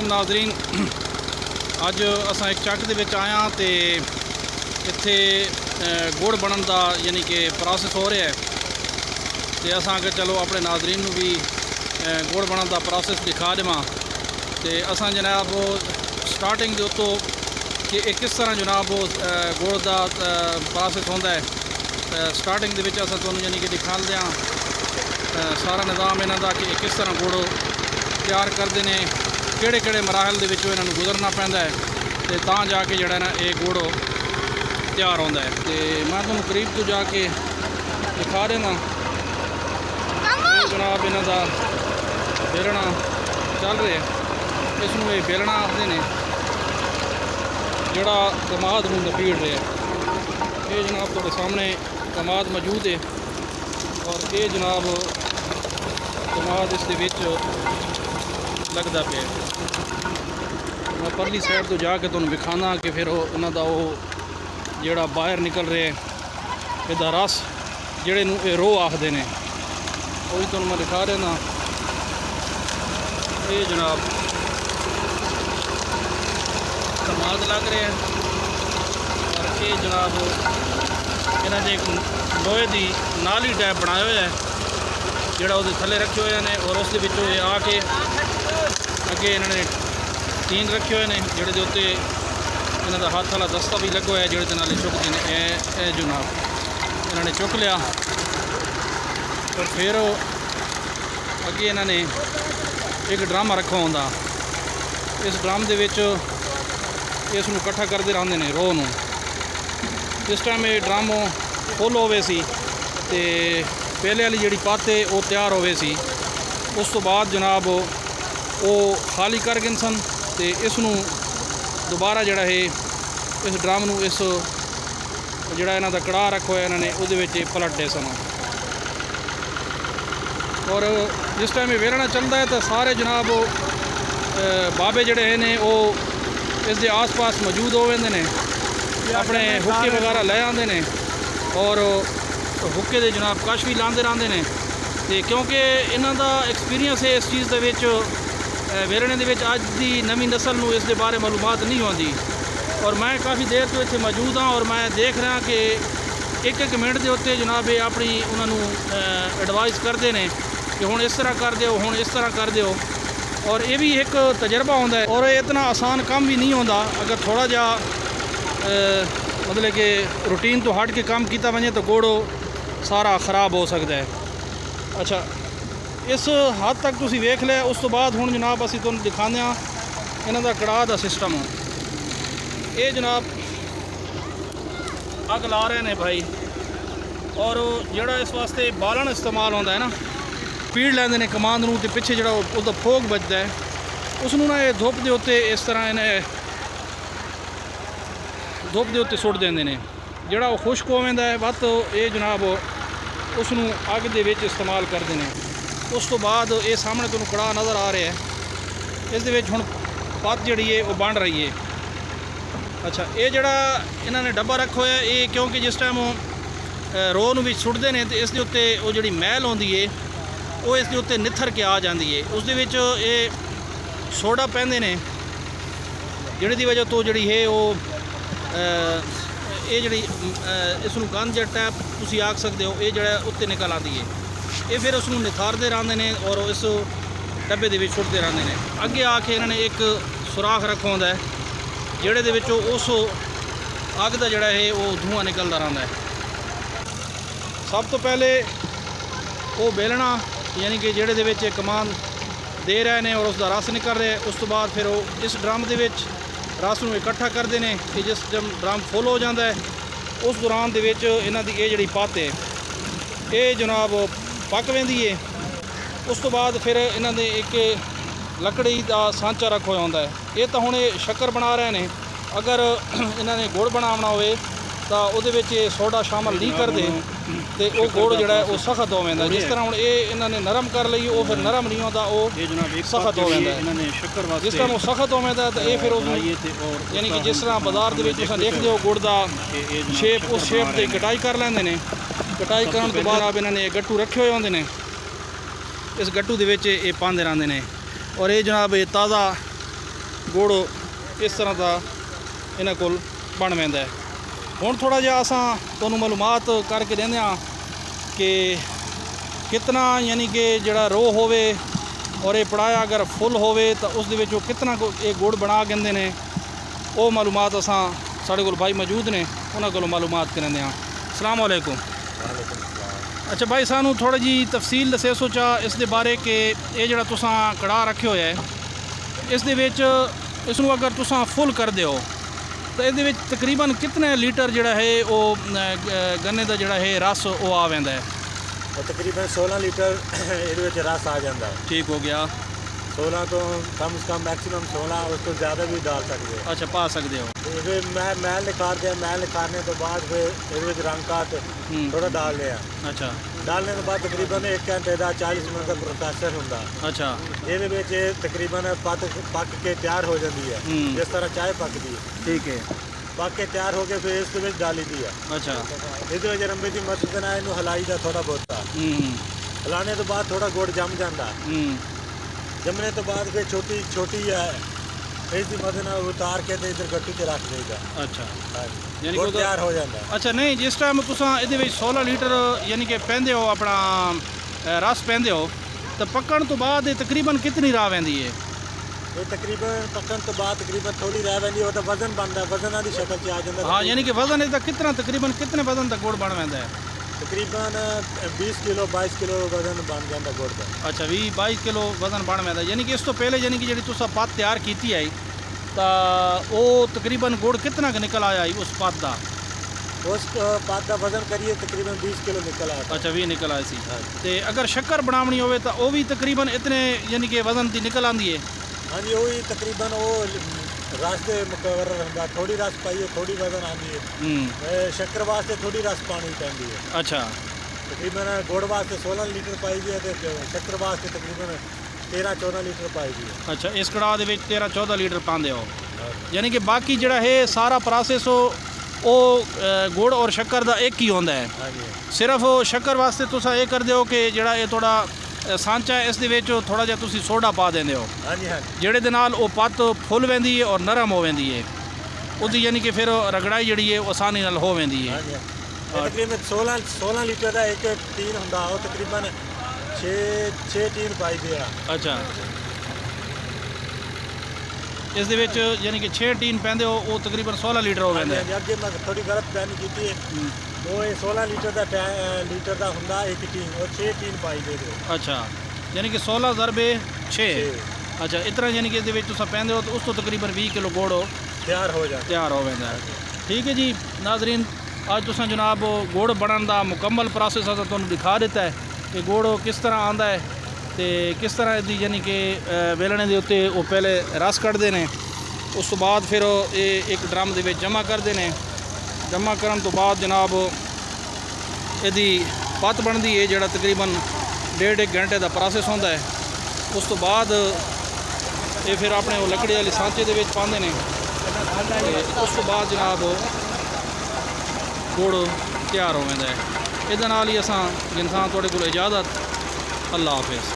वालेकुम नाज़रीन। अज असां एक चक दे विच आया तो इत्थे गुड़ बनन दा यानी कि प्रोसेस हो रहा है तो असां के चलो अपने नाज़रीन नूं भी गुड़ बनन दा प्रोसेस दिखा देवां। तो असां जनाब स्टार्टिंग दे उत्तों कि किस तरह जनाब गुड़ दा प्रोसेस होंदा है स्टार्टिंग दे विच असां तुहानूं यानी कि दिखा दें सारा निज़ाम इन्हां दा कि किस तरह गुड़ तैयार करते हैं, किहड़े किहड़े मराहल दे विचों इन्हां नूं गुजरना पैंदा है ते तां जाके जिहड़ा ना ये गुड़ तैयार होंदा है। तो मैं तुहानूं करीब तो जाके दिखा देना जनाब इन्हां दा बेलना चल रहा है। इसनूं ये बेलना आखदे ने जिहड़ा कमाद नूं नपीड़ रहा है। ये जनाब तुहाडे सामने कमाद मौजूद है और ये जनाब कमाद इस दे विच लगता पे। मैं परली साइड तो जाके तुहानूं विखाना कि फिर उन्हां दा जिहड़ा बाहर निकल रहा है इहदा रस जिहड़े नूं रो आखदे ने वो भी तुहानूं मैं दिखा देना। ये जनाब कमाद लग रहे हैं और ये जनाब इन्हां ने एक लोहे की नाली टाइप बनाया हुआ है जिहड़ा उहदे थल्ले रखे हुए हैं और उस दे विचों ये आके अगे इन्होंने टीन रखे हुए हैं जिहड़े दे उत्ते इन्हां दा हाथ वाला दस्ता भी लगा हुआ है जिहड़े दे नाल चुकदे ने। ए जनाब इन्होंने चुक लिया और फिर अगे इन्होंने एक ड्रम रखा होंदा। इस ड्रम दे विच इस नूं इकट्ठा करते रहंदे ने रो नूं। जिस टाइम ये ड्रम फुल होवे सी ते पहले वाली जिहड़ी पत्त है वो तैयार होवे सी, उस तो बाद जनाब वो खाली कर गए सन ते इस नूं दोबारा जिहड़ा है इस ड्रम नूं इस जिहड़ा इन्हां दा कड़ाह रखा होया इन्हां ने उहदे विच पलटदे सन। और जिस टाइम ये वेलना चलता है तो सारे जनाब बाबे जिहड़े ने वो इस दे आस पास मौजूद हो वेंदे ने, अपने हुक्के वगैरह लै आंदे ने और हुक्के दे जनाब कश भी लांदे रहंदे ने। ते क्योंकि इन्हां दा एक्सपीरियंस है इस चीज़ दे विच वेलने दे विच अज दी नवीं नस्ल नूं इस दे बारे मालूमात नहीं होंदी। और मैं काफ़ी देर तो इत्थे मौजूद हाँ और मैं देख रहा कि एक एक मिनट के उत्ते जनाब ये अपनी उन्होंने एडवाइस करते हैं कि हुण इस तरह कर दिओ, हुण इस तरह कर दिओ। और ये भी एक तजर्बा होंदा है और इतना आसान काम भी नहीं होंदा। अगर थोड़ा जा मतलब कि रूटीन तो हट के काम किया वजे तो गुड़ सारा खराब हो सकता है। अच्छा इस हद तक तुसी वेख लिया। उस तो बाद हुण जनाब असीं तुहानूं दिखाने इन्हां दा कड़ाह दा सिस्टम। ये जनाब अग ला रहे हैं भाई और जिहड़ा इस वास्ते बालन इस्तेमाल होंदा है ना, पीड़ लैंदे ने कमांद नूं ते पिछे जिहड़ा उहदा फोग बजदा है उसनूं ना ये धुप दे उत्ते इस तरह इन्हें धुप दे उत्ते सुट देंदे ने। जिहड़ा वो खुश्क हो वेंदा है वत ये जनाब उसनूं अग दे विच इस्तेमाल करदे ने। उस तो बाद ये सामने तुहानूं कड़ाह नज़र आ रहा है, इस दे विच हुण पत्त जिहड़ी है वो बन रही है। अच्छा ये जिहड़ा इन्हां ने डब्बा रखा होया ये क्योंकि जिस टाइम रो नूं विच सुटदे ने ते इस दे उत्ते वो जिहड़ी मैल होंदी है वो इस दे उत्ते निथर के आ जाती है। उस दे विच ये सोडा पैंदे ने जिहड़ी दी वजह तो जिहड़ी है वो ये जिहड़ी इसनूं गंद जिहा टैप तुसीं आख सकदे हो ये जिहड़ा उत्ते निकल आती है। ये फिर उसनूं निथारते रहंदे ने और इस डब्बे दे विच सुटदे रहंदे ने। अगे आके इन्हां ने एक सुराख रखा होंदा है जिहड़े दे विचों उस अग दा जिहड़ा है वो धुआं निकलदा रहिंदा है। सब तो पहले वो बेलना यानी कि जिहड़े दे विच कमांद दे रहे हैं और उसका रस निकल रहा है। उस तो बाद फिर वो इस ड्रम दे विच रस नूं इकट्ठा करते हैं कि जिस जब ड्रम फुल हो जाता है उस दौरान दे विच इन्हां दी ये जिहड़ी पत्त है ये जनाब पक वेंदी है। उस तो बाद फिर इन्हां दे एक लकड़ी का सांचा रखा होया होंदा है। ये तो हुण शक्कर बना रहे हैं, अगर इन्हां ने गुड़ बनावना होवे तो उहदे विच सोडा शामिल नहीं करते तो वो गुड़ जिहड़ा है वो सख्त हो वेंदा। जिस तरह हुण ये इन्हां ने नरम कर लई वो फिर नरम नहीं होंदा, वो सख्त हो वेंदा। जिस तरह वो सख्त हो वेंदा तो ये फिर यानी कि जिस तरह बाजार दे विच तुसीं देखदे हो गुड़ दा शेप उस शेप की कटाई कर लैंदे ने। कटाई करने तो बाद आप इन्होंने गट्टू रखे हुए होंदे ने, इस गट्टू दे विच ये पांदे रहंदे ने और ये जनाब ये ताज़ा ਗੁੜ ਇਸ ਤਰ੍ਹਾਂ ਦਾ ਇਹਨਾਂ ਕੋਲ ਬਣ ਪੈਂਦਾ ਹੈ। ਹੁਣ ਥੋੜ੍ਹਾ ਜਿਹਾ ਅਸਾਂ ਤੁਹਾਨੂੰ ਮਾਲੂਮਾਤ ਕਰਕੇ ਦਿੰਦੇ ਹਾਂ ਕਿ ਕਿਤਨਾ ਯਾਨੀ ਕਿ ਜਿਹੜਾ ਰੋ ਹੋਵੇ ਔਰ ਇਹ ਪੜਾਇਆ ਅਗਰ ਫੁੱਲ ਹੋਵੇ ਤਾਂ ਉਸ ਦੇ ਵਿੱਚ ਉਹ ਕਿਤਨਾ ਇਹ ਗੁੜ ਬਣਾ ਕਹਿੰਦੇ ਨੇ, ਉਹ ਮਾਲੂਮਾਤ ਅਸਾਂ ਸਾਡੇ ਕੋਲ ਭਾਈ ਮੌਜੂਦ ਨੇ, ਉਹਨਾਂ ਕੋਲੋਂ ਮਾਲੂਮਾਤ ਕਰਾਂਦੇ ਹਾਂ। ਅਸਲਾਮ ਵਾਲੇकुम। ਅੱਛਾ ਭਾਈ, ਸਾਨੂੰ ਥੋੜ੍ਹੀ ਜਿਹੀ ਤਫਸੀਲ ਦੱਸੇ ਸੋਚਾ ਇਸ ਦੇ ਬਾਰੇ ਕਿ ਇਹ ਜਿਹੜਾ ਤੁਸੀਂ ਕੜਾਹ ਰੱਖਿਆ ਹੋਇਆ ਹੈ, ਇਸ ਦੇ ਵਿੱਚ ਇਸ ਨੂੰ ਅਗਰ ਤੁਸੀਂ ਫੁੱਲ ਕਰਦੇ ਹੋ ਤਾਂ ਇਹਦੇ ਵਿੱਚ ਤਕਰੀਬਨ ਕਿਤਨੇ ਲੀਟਰ ਜਿਹੜਾ ਹੈ ਉਹ ਗੰਨੇ ਦਾ ਜਿਹੜਾ ਹੈ ਰਸ ਉਹ ਆ ਪੈਂਦਾ ਹੈ? ਤਕਰੀਬਨ 16 ਲੀਟਰ ਇਹਦੇ ਵਿੱਚ ਰਸ ਆ ਜਾਂਦਾ ਹੈ। ਠੀਕ ਹੋ ਗਿਆ। 16 ਤੋਂ ਕਮ ਸੇ ਕਮ ਮੈਕਸਿਮਮ 16, ਉਸ ਤੋਂ ਜ਼ਿਆਦਾ ਵੀ ਡਾਲ ਸਕਦੇ ਹੋ। ਅੱਛਾ, ਪਾ ਸਕਦੇ ਹੋ। ਫਿਰ ਮੈਲ ਨਿਕਾਲਦੇ ਆ, ਮੈਲ ਨਿਕਾਲने ਤੋਂ ਬਾਅਦ ਫਿਰ ਇਹਦੇ ਵਿੱਚ ਰੰਗ ਕਾਟ ਥੋੜਾ ਡਾਲਦੇ ਆ। ਅੱਛਾ, ਡਾਲने ਤੋਂ ਬਾਅਦ ਤਕਰੀਬਨ 1 ਘੰਟੇ ਦਾ 40 ਮਿੰਟ ਦਾ ਪ੍ਰੋਸੈਸਰ ਹੁੰਦਾ। ਅੱਛਾ, ਇਹਦੇ ਵਿੱਚ ਤਕਰੀਬਨ ਪੱਕ ਕੇ ਤਿਆਰ ਹੋ ਜਾਂਦੀ ਹੈ, ਜਿਸ ਤਰ੍ਹਾਂ ਚਾਹ ਪੱਕਦੀ ਹੈ। ਠੀਕ ਹੈ। ਪੱਕ ਕੇ ਤਿਆਰ ਹੋ ਕੇ ਫਿਰ ਇਸ ਦੇ ਵਿੱਚ ਡਾਲੀ ਦੀ ਹੈ। ਅੱਛਾ, ਇਹਦੇ ਵਿੱਚ ਰੰਬੇ ਦੀ ਮਦਦ ਨਾਲ ਇਹਨੂੰ ਹਲਾਈ ਦਾ ਥੋੜਾ ਬਹੁਤਾ। ਹਲਾਣੇ ਤੋਂ ਬਾਅਦ ਥੋੜਾ ਗੁੜ ਜੰਮ ਜਾਂਦਾ। ਜੰਮਣੇ ਤੋਂ ਬਾਅਦ ਫਿਰ ਛੋਟੀ ਹੈ, ਇਸ ਦੀ ਮਦਦ ਨਾਲ ਉਤਾਰ ਕੇ ਤੇ ਇਧਰ ਗੱਟੂ 'ਚ ਰੱਖ ਦੇਈਦਾ। ਅੱਛਾ, ਯਾਨੀ ਕਿ ਤਿਆਰ ਹੋ ਜਾਂਦਾ। ਅੱਛਾ, ਨਹੀਂ ਜਿਸ ਟਾਈਮ ਤੁਸੀਂ ਇਹਦੇ ਵਿੱਚ 16 ਲੀਟਰ ਯਾਨੀ ਕਿ ਪੈਂਦੇ ਹੋ ਆਪਣਾ ਰਸ ਪੈਂਦੇ ਹੋ ਤਾਂ ਪੱਕਣ ਤੋਂ ਬਾਅਦ ਇਹ ਤਕਰੀਬਨ ਕਿਤਨੀ ਰਾਹ ਪੈਂਦੀ ਹੈ? ਇਹ ਤਕਰੀਬਨ ਪੱਕਣ ਤੋਂ ਬਾਅਦ ਤਕਰੀਬਨ ਥੋੜੀ ਰਹਿ ਪੈਂਦੀ, ਉਹ ਤਾਂ ਵਜ਼ਨ ਬਣਦਾ, ਵਜ਼ਨਾਂ ਦੀ ਸ਼ਕਲ 'ਚ ਆ ਜਾਂਦਾ। ਹਾਂ, ਯਾਨੀ ਕਿ ਵਜ਼ਨ ਇਹਦਾ ਤਕਰੀਬਨ ਕਿਤਨੇ ਵਜ਼ਨ ਦਾ ਗੁੜ ਬਣ ਪੈਂਦਾ ਹੈ? ਤਕਰੀਬਨ 20 ਕਿਲੋ 22 ਕਿਲੋ ਵਜ਼ਨ ਬਣ ਜਾਂਦਾ ਗੁੜ ਦਾ। ਅੱਛਾ, 20-22 ਕਿਲੋ ਵਜ਼ਨ ਬਣ ਪੈਂਦਾ। ਯਾਨੀ ਕਿ ਇਸ ਤੋਂ ਪਹਿਲੇ ਯਾਨੀ ਕਿ ਜਿਹੜੀ ਤੁਸੀਂ ਪੱਤ ਤਿਆਰ ਕੀਤੀ ਹੈ ਤਾਂ ਉਹ ਤਕਰੀਬਨ ਗੁੜ ਕਿਤਨਾ ਕੁ ਨਿਕਲ ਆਇਆ ਉਸ ਪੱਤ ਦਾ? ਉਸ ਪੱਤ ਦਾ ਵਜ਼ਨ ਕਰੀਏ ਤਕਰੀਬਨ 20 ਕਿਲੋ ਨਿਕਲ ਆਇਆ। ਅੱਛਾ, 20 ਨਿਕਲ ਆਇਆ ਸੀ। ਤੇ ਅਗਰ ਸ਼ੱਕਰ ਬਣਾਉਣੀ ਹੋਵੇ ਤਾਂ ਉਹ ਵੀ ਤਕਰੀਬਨ ਇਤਨੇ ਯਾਨੀ ਕਿ ਵਜ਼ਨ ਦੀ ਨਿਕਲ ਆਉਂਦੀ ਹੈ? ਹਾਂਜੀ, ਉਹ ਹੀ ਤਕਰੀਬਨ ਉਹ ਰਸ ਦੇ ਮੁਕਵਰ ਹੁੰਦਾ। ਥੋੜੀ ਰਸ ਪਾਈਏ ਥੋੜੀ ਵਜ਼ਨ ਆਉਂਦੀ ਹੈ। ਸ਼ੱਕਰ ਵਾਸਤੇ ਥੋੜੀ ਰਸ ਪਾਣੀ ਪੈਂਦੀ ਹੈ। ਅੱਛਾ, ਤਕਰੀਬਨ ਗੁੜ ਵਾਸਤੇ 16 ਲੀਟਰ ਪਾਈ ਦੀ ਹੈ ਤੇ ਸ਼ੱਕਰ ਵਾਸਤੇ ਤਕਰੀਬਨ 13-14 ਲੀਟਰ ਪਾਈ ਦੀ ਹੈ। ਅੱਛਾ, ਇਸ ਕੜਾਹ ਦੇ ਵਿੱਚ 13-14 ਲੀਟਰ ਪਾਉਂਦੇ ਹੋ। ਯਾਨੀ ਕਿ ਬਾਕੀ ਜਿਹੜਾ ਹੈ ਸਾਰਾ ਪ੍ਰੋਸੈਸ ਉਹ ਗੁੜ ਔਰ ਸ਼ੱਕਰ ਦਾ ਇੱਕ ਹੀ ਹੁੰਦਾ ਹੈ। ਸਿਰਫ ਸ਼ੱਕਰ ਵਾਸਤੇ ਤੁਸੀਂ ਇਹ ਕਰਦੇ ਹੋ ਕਿ ਜਿਹੜਾ ਇਹ ਥੋੜਾ ਸਾਂਚਾ ਇਸ ਦੇ ਵਿੱਚ ਥੋੜਾ ਜਿਹਾ ਤੁਸੀਂ ਸੋਡਾ ਪਾ ਦਿੰਦੇ ਹੋ। ਹਾਂਜੀ ਹਾਂਜੀ, ਜਿਹੜੇ ਦੇ ਨਾਲ ਉਹ ਪੱਤ ਫੁੱਲ ਪੈਂਦੀ ਹੈ ਔਰ ਨਰਮ ਹੋ ਪੈਂਦੀ ਹੈ, ਉਹਦੀ ਯਾਨੀ ਕਿ ਫਿਰ ਰਗੜਾਈ ਜਿਹੜੀ ਹੈ ਉਹ ਆਸਾਨੀ ਨਾਲ ਹੋ ਪੈਂਦੀ ਹੈ। ਤਕਰੀਬਨ 16 ਲੀਟਰ ਦਾ ਇੱਕ ਟੀਨ ਹੁੰਦਾ, ਉਹ ਤਕਰੀਬਨ 6 ਟੀਨ ਪਾਈ ਦੇ ਆ। ਅੱਛਾ, ਇਸ ਦੇ ਵਿੱਚ ਯਾਨੀ ਕਿ 6 ਟੀਨ ਪੈਂਦੇ ਹੋ, ਉਹ ਤਕਰੀਬਨ 16 ਲੀਟਰ ਹੋ ਪੈਂਦਾ ਹੈ। ਅੱਗੇ ਮੈਂ ਥੋੜੀ ਗਲਤ ਬਿਆਨੀ ਕੀਤੀ ਹੈ, ਉਹ ਇਹ 16 ਲੀਟਰ ਦਾ ਹੁੰਦਾ ਇੱਕ ਟੀਨ, ਉਹ 6 ਟੀਨ ਪਾਈ ਦੇ ਦਿਓ। ਅੱਛਾ, ਯਾਨੀ ਕਿ 16 ضربੇ 6। ਅੱਛਾ, ਇਸ ਤਰ੍ਹਾਂ ਯਾਨੀ ਕਿ ਇਸ ਦੇ ਵਿੱਚ ਤੁਸੀਂ ਪੈਂਦੇ ਹੋ ਤਾਂ ਉਸ ਤੋਂ ਤਕਰੀਬਨ 20 ਕਿਲੋ ਗੁੜ ਤਿਆਰ ਹੋ ਪੈਂਦਾ ਹੈ। ਠੀਕ ਹੈ ਜੀ ਨਾਜ਼ਰੀਨ, ਅੱਜ ਤੁਸੀਂ ਜਨਾਬ ਗੁੜ ਬਣਨ ਦਾ ਮੁਕੰਮਲ ਪ੍ਰੋਸੈਸ ਅਸਾਂ ਤੁਹਾਨੂੰ ਦਿਖਾ ਦਿੱਤਾ ਹੈ ਕਿ ਗੁੜ ਕਿਸ ਤਰ੍ਹਾਂ ਆਉਂਦਾ ਹੈ ਤੇ ਕਿਸ ਤਰ੍ਹਾਂ ਇਹਦੀ ਯਾਨੀ ਕਿ ਵੇਲਣੇ ਦੇ ਉੱਤੇ ਉਹ ਪਹਿਲੇ ਰਸ ਕੱਢਦੇ ਨੇ, ਉਸ ਤੋਂ ਬਾਅਦ ਫਿਰ ਇਹ ਇੱਕ ਡਰਮ ਦੇ ਵਿੱਚ ਜਮ੍ਹਾਂ ਕਰਦੇ ਨੇ। ਜਮ੍ਹਾਂ ਕਰਨ ਤੋਂ ਬਾਅਦ ਜਨਾਬ ਇਹਦੀ ਪੱਤ ਬਣਦੀ ਹੈ, ਜਿਹੜਾ ਤਕਰੀਬਨ 1.5 ਘੰਟੇ ਦਾ ਪ੍ਰੋਸੈਸ ਹੁੰਦਾ ਹੈ। ਉਸ ਤੋਂ ਬਾਅਦ ਇਹ ਫਿਰ ਆਪਣੇ ਉਹ ਲੱਕੜੀ ਵਾਲੇ ਸਾਂਚੇ ਦੇ ਵਿੱਚ ਪਾਉਂਦੇ ਨੇ। ਉਸ ਤੋਂ ਬਾਅਦ ਜਨਾਬ ਗੁੜ ਤਿਆਰ ਹੋ ਜਾਂਦਾ ਹੈ। ਇਹਦੇ ਨਾਲ ਹੀ ਅਸਾਂ ਇਨਸਾਨ ਤੁਹਾਡੇ ਕੋਲ ਇਜਾਜ਼ਤ। ਅੱਲਾ ਹਾਫਿਜ਼।